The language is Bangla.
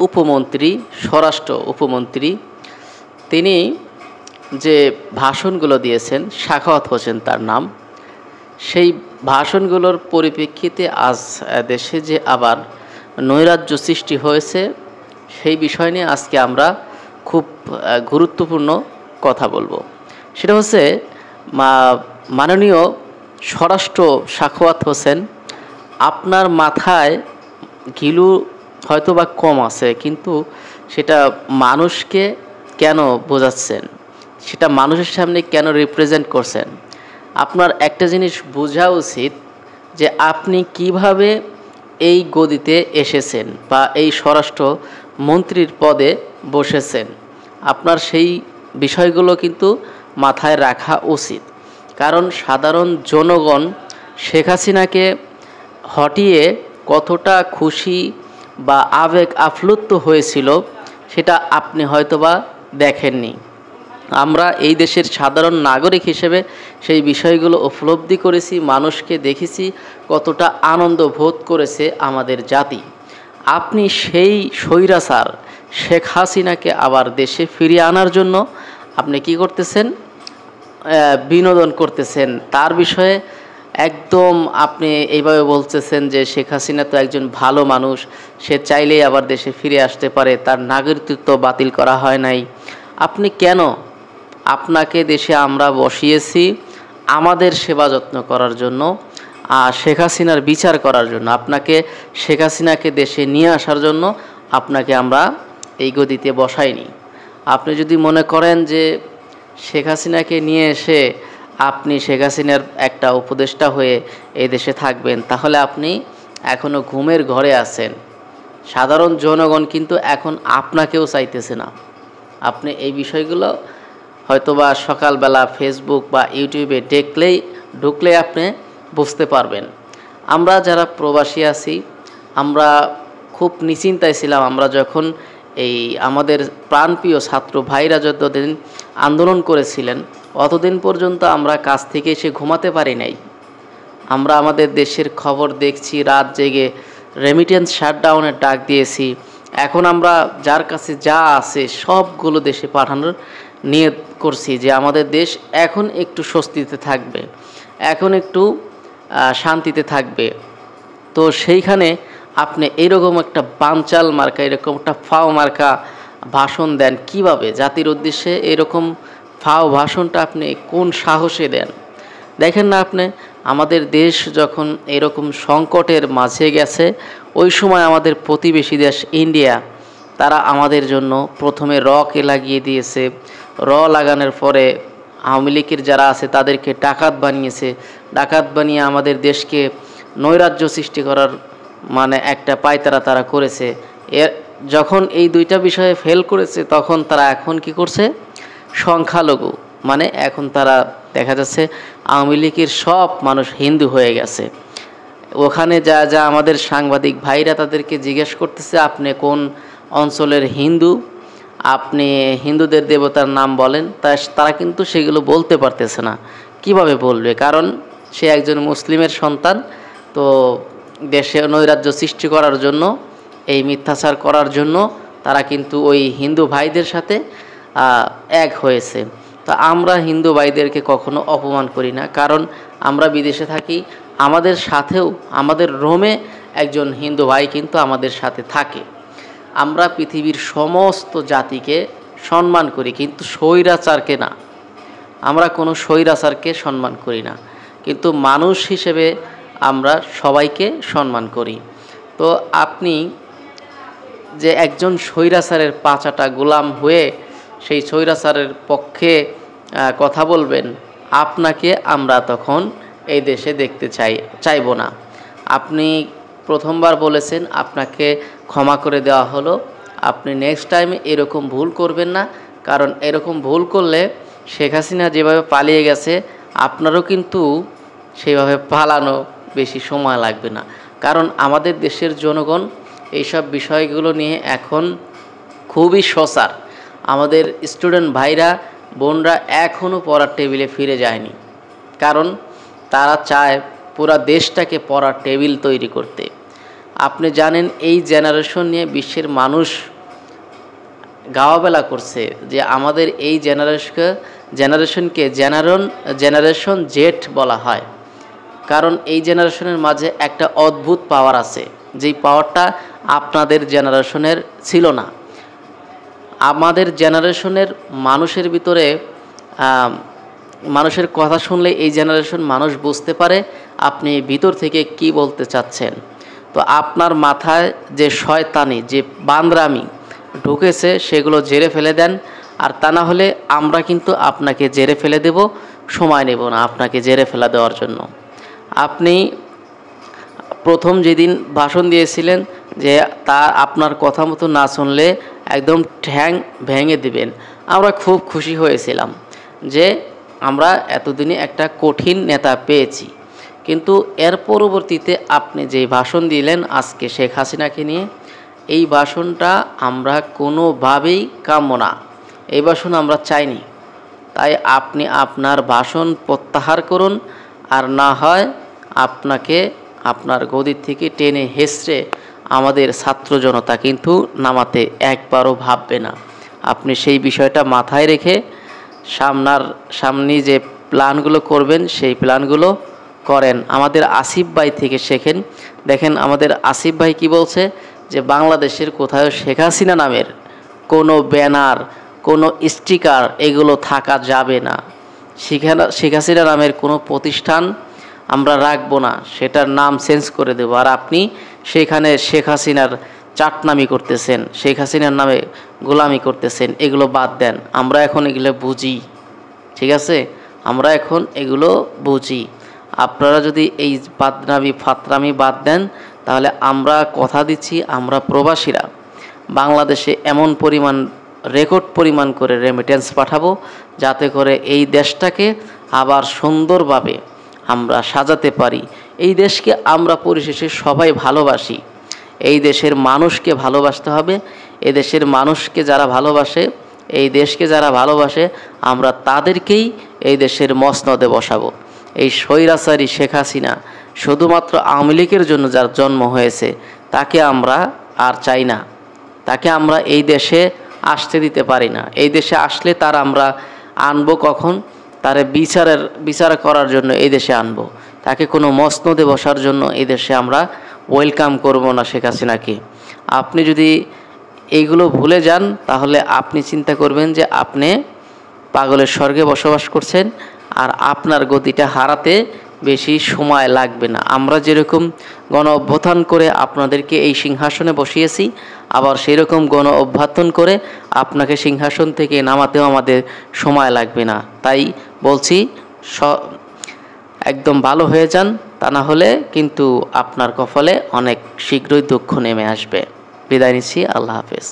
উপমন্ত্রী, স্বরাষ্ট্র উপমন্ত্রী তিনি যে ভাষণগুলো দিয়েছেন, সাখাওয়াত হোসেন তার নাম। সেই ভাষণগুলোর পরিপ্রেক্ষিতে আজ দেশে যে আবার নৈরাজ্য সৃষ্টি হয়েছে, সেই বিষয় নিয়ে আজকে আমরা খুব গুরুত্বপূর্ণ কথা বলবো। সেটা হচ্ছে মাননীয় স্বরাষ্ট্র সাখাওয়াত হোসেন, আপনার মাথায় ঘিলু হয়তো বা কম আছে, কিন্তু সেটা মানুষকে কেন বোঝাচ্ছেন, সেটা মানুষের সামনে কেন রিপ্রেজেন্ট করছেন? আপনার একটা জিনিস বোঝা উচিত যে আপনি কিভাবে এই গদিতে এসেছেন বা এই স্বরাষ্ট্র মন্ত্রীর পদে বসেছেন। আপনার সেই বিষয়গুলো কিন্তু মাথায় রাখা উচিত। কারণ সাধারণ জনগণ শেখ হাসিনাকে হটিয়ে কতটা খুশি বা আবেগ আপ্লুত হয়েছিল, সেটা আপনি হয়তোবা দেখেননি। আমরা এই দেশের সাধারণ নাগরিক হিসেবে সেই বিষয়গুলো উপলব্ধি করেছি, মানুষকে দেখেছি কতটা আনন্দ বোধ করেছে আমাদের জাতি। আপনি সেই স্বৈরাচার শেখ হাসিনাকে আবার দেশে ফিরিয়ে আনার জন্য আপনি কি করতেছেন? বিনোদন করতেছেন। তার বিষয়ে একদম আপনি এইভাবে বলতেছেন যে শেখ হাসিনা তো একজন ভালো মানুষ, সে চাইলেই আবার দেশে ফিরে আসতে পারে, তার নাগরিকত্ব বাতিল করা হয় নাই। আপনি কেন? আপনাকে দেশে আমরা বসিয়েছি আমাদের সেবা যত্ন করার জন্য, শেখ হাসিনার বিচার করার জন্য। আপনাকে শেখ হাসিনাকে দেশে নিয়ে আসার জন্য আপনাকে আমরা এই গদিতে বসাইনি। আপনি যদি মনে করেন যে শেখ হাসিনাকে নিয়ে এসে আপনি শেখ হাসিনার একটা উপদেষ্টা হয়ে এই দেশে থাকবেন, তাহলে আপনি এখনও ঘুমের ঘরে আছেন। সাধারণ জনগণ কিন্তু এখন আপনাকেও চাইতেছে না। আপনি এই বিষয়গুলো হয়তোবা সকালবেলা ফেসবুক বা ইউটিউবে ঢুকলে আপনি বুঝতে পারবেন। আমরা যারা প্রবাসী আছি, আমরা খুব নিশ্চিন্তায় ছিলাম। আমরা যখন এই আমাদের প্রাণপ্রিয় ছাত্র ভাইরা যতদিন আন্দোলন করেছিলেন, অতদিন পর্যন্ত আমরা কাজ থেকে এসে ঘুমাতে পারি নাই। আমরা আমাদের দেশের খবর দেখছি, রাত জেগে রেমিটেন্স শাটডাউনের ডাক দিয়েছি। এখন আমরা যার কাছে যা আছে সবগুলো দেশে পাঠানোর নিয়ত করছি, যে আমাদের দেশ এখন একটু স্বস্তিতে থাকবে, এখন একটু শান্তিতে থাকবে। তো সেইখানে আপনি এরকম একটা বানচাল মার্কা, এরকম একটা ফাও মার্কা ভাষণ দেন কিভাবে? জাতির উদ্দেশ্যে এরকম ফাও ভাষণটা আপনি কোন সাহসে দেন? দেখেন না আপনি, আমাদের দেশ যখন এরকম সংকটের মাঝে গেছে, ওই সময় আমাদের প্রতিবেশী দেশ ইন্ডিয়া, তারা আমাদের জন্য প্রথমে কে লাগিয়ে দিয়েছে। লাগানোর পরে আওয়ামী লীগের যারা আছে তাদেরকে ডাকাত বানিয়েছে। ডাকাত বানিয়ে আমাদের দেশকে নৈরাজ্য সৃষ্টি করার একটা পায়তারা তারা করেছে। যখন এই দুইটা বিষয়ে ফেল করেছে, তখন তারা এখন কি করছে? সংখ্যালঘু এখন তারা দেখা যাচ্ছে আওয়ামী লীগের সব মানুষ হিন্দু হয়ে গেছে। ওখানে যা আমাদের সাংবাদিক ভাইরা তাদেরকে জিজ্ঞেস করতেছে, আপনি কোন অঞ্চলের হিন্দু, আপনি হিন্দুদের দেবতার নাম বলেন। তারা কিন্তু সেগুলো বলতে পারতেছে না। কিভাবে বলবে? কারণ সে একজন মুসলিমের সন্তান। তো দেশে নৈরাজ্য সৃষ্টি করার জন্য, এই মিথ্যাচার করার জন্য তারা কিন্তু ওই হিন্দু ভাইদের সাথে এক হয়েছে। তো আমরা হিন্দু ভাইদেরকে কখনো অপমান করি না, কারণ আমরা বিদেশে থাকি। আমাদের সাথেও আমাদের রোমে একজন হিন্দু ভাই কিন্তু আমাদের সাথে থাকে। আমরা পৃথিবীর সমস্ত জাতিকে সম্মান করি, কিন্তু স্বৈরাচারকে না। আমরা কোনো স্বৈরাচারকে সম্মান করি না, কিন্তু মানুষ হিসেবে আমরা সবাইকে সম্মান করি। তো আপনি যে একজন স্বৈরাচারের পাঁচাটা গোলাম হয়ে সেই স্বৈরাচারের পক্ষে কথা বলবেন, আপনাকে আমরা তখন এই দেশে দেখতে চাইব না। আপনি প্রথমবার বলেছেন, আপনাকে ক্ষমা করে দেওয়া হলো। আপনি নেক্সট টাইমে এরকম ভুল করবেন না, কারণ এরকম ভুল করলে শেখ হাসিনা যেভাবে পালিয়ে গেছে, আপনারও কিন্তু সেইভাবে পালানো বেশি সময় লাগবে না। কারণ আমাদের দেশের জনগণ এইসব বিষয়গুলো নিয়ে এখন খুবই সোচ্চার। আমাদের স্টুডেন্ট ভাইরা বোনরা এখনও পড়ার টেবিলে ফিরে যায়নি, কারণ তারা চায় পুরা দেশটাকে পড়ার টেবিল তৈরি করতে। আপনি জানেন এই জেনারেশন নিয়ে বিশ্বের মানুষ গাওয়াবেলা করছে যে আমাদের এই জেনারেশনকে জেনারেশন জেড বলা হয়। কারণ এই জেনারেশনের মাঝে একটা অদ্ভুত পাওয়ার আছে, যেই পাওয়ারটা আপনাদের জেনারেশনের ছিল না। আমাদের জেনারেশনের মানুষের ভিতরে মানুষের কথা শুনলে এই জেনারেশন মানুষ বুঝতে পারে আপনি ভিতর থেকে কি বলতে চাচ্ছেন। তো আপনার মাথায় যে শয়তানি, যে বান্দরামি ঢুকেছে সেগুলো জেরে ফেলে দেন। আর তা না হলে আমরা কিন্তু আপনাকে জেরে ফেলে দেব, সময় নেব না আপনাকে জেরে ফেলা দেওয়ার জন্য। আপনি প্রথম যেদিন ভাষণ দিয়েছিলেন যে আপনার কথা মতো না শুনলে একদম ঠ্যাং ভেঙে দিবেন, আমরা খুব খুশি হয়েছিলাম যে আমরা এতদিনে একটা কঠিন নেতা পেয়েছি। কিন্তু এর পরবর্তীতে আপনি যেই ভাষণ দিলেন আজকে শেখ হাসিনাকে নিয়ে, এই ভাষণটা আমরা কোনোভাবেই কাম্য না, এই ভাষণ আমরা চাইনি। তাই আপনি আপনার ভাষণ প্রত্যাহার করুন, আর না হয় আপনাকে আপনার গদির থেকে টেনে হেঁচড়ে আমাদের ছাত্র জনতা কিন্তু নামাতে একবারও ভাববে না। আপনি সেই বিষয়টা মাথায় রেখে সামনে যে প্ল্যানগুলো করবেন সেই প্ল্যানগুলো করেন। আমাদের আসিফ ভাই থেকে শেখেন। দেখেন আমাদের আসিফ ভাই কি বলছে, যে বাংলাদেশের কোথাও শেখ হাসিনা নামের কোনো ব্যানার, কোনো স্টিকার এগুলো থাকা যাবে না। শেখ হাসিনা নামের কোনো প্রতিষ্ঠান আমরা রাখবো না, সেটার নাম চেঞ্জ করে দেবো। আর আপনি সেখানে শেখ হাসিনার চাটনামি করতেছেন, শেখ হাসিনার নামে গোলামি করতেছেন, এগুলো বাদ দেন। আমরা এখন এগুলো বুঝি, ঠিক আছে? আমরা এখন এগুলো বুঝি। আপনারা যদি এই ফাতরামি বাদ দেন, তাহলে আমরা কথা দিচ্ছি, আমরা প্রবাসীরা বাংলাদেশে এমন রেকর্ড পরিমাণ করে রেমিটেন্স পাঠাবো, যাতে করে এই দেশটাকে আবার সুন্দরভাবে আমরা সাজাতে পারি। এই দেশকে আমরা পরিশেষে সবাই ভালোবাসি, এই দেশের মানুষকে ভালোবাসতে হবে। এই দেশের মানুষকে যারা ভালোবাসে, এই দেশকে যারা ভালোবাসে, আমরা তাদেরকেই এই দেশের মসনদে বসাবো। এই স্বৈরাচারী শেখ হাসিনা শুধুমাত্র আওয়ামী লীগের জন্য যার জন্ম হয়েছে, তাকে আমরা আর চাই না, তাকে আমরা এই দেশে আসতে দিতে পারি না। এই দেশে আসলে তার আমরা আনবো কখন? তারে বিচার করার জন্য এই দেশে আনবো, তাকে কোনো মসনদে বসার জন্য এই দেশে আমরা ওয়েলকাম করব না শেখ হাসিনাকে। আপনি যদি এইগুলো ভুলে যান, তাহলে আপনি চিন্তা করবেন যে আপনি পাগলের স্বর্গে বসবাস করছেন, আর আপনার গতিটা হারাতে বেশি সময় লাগবে না। আমরা যেরকম গণ অভ্যুত্থান করে আপনাদেরকে এই সিংহাসনে বসিয়েছি, আবার সেই রকম গণ অভ্যুত্থান করে আপনাকে সিংহাসন থেকে নামাতেও আমাদের সময় লাগবে না। তাই বলছি একদম ভালো হয়ে যান, তা না হলে কিন্তু আপনার কপালে অনেক শীঘ্রই দুঃখ নেমে আসবে। বিদায় নিচ্ছি, আল্লাহ হাফেজ।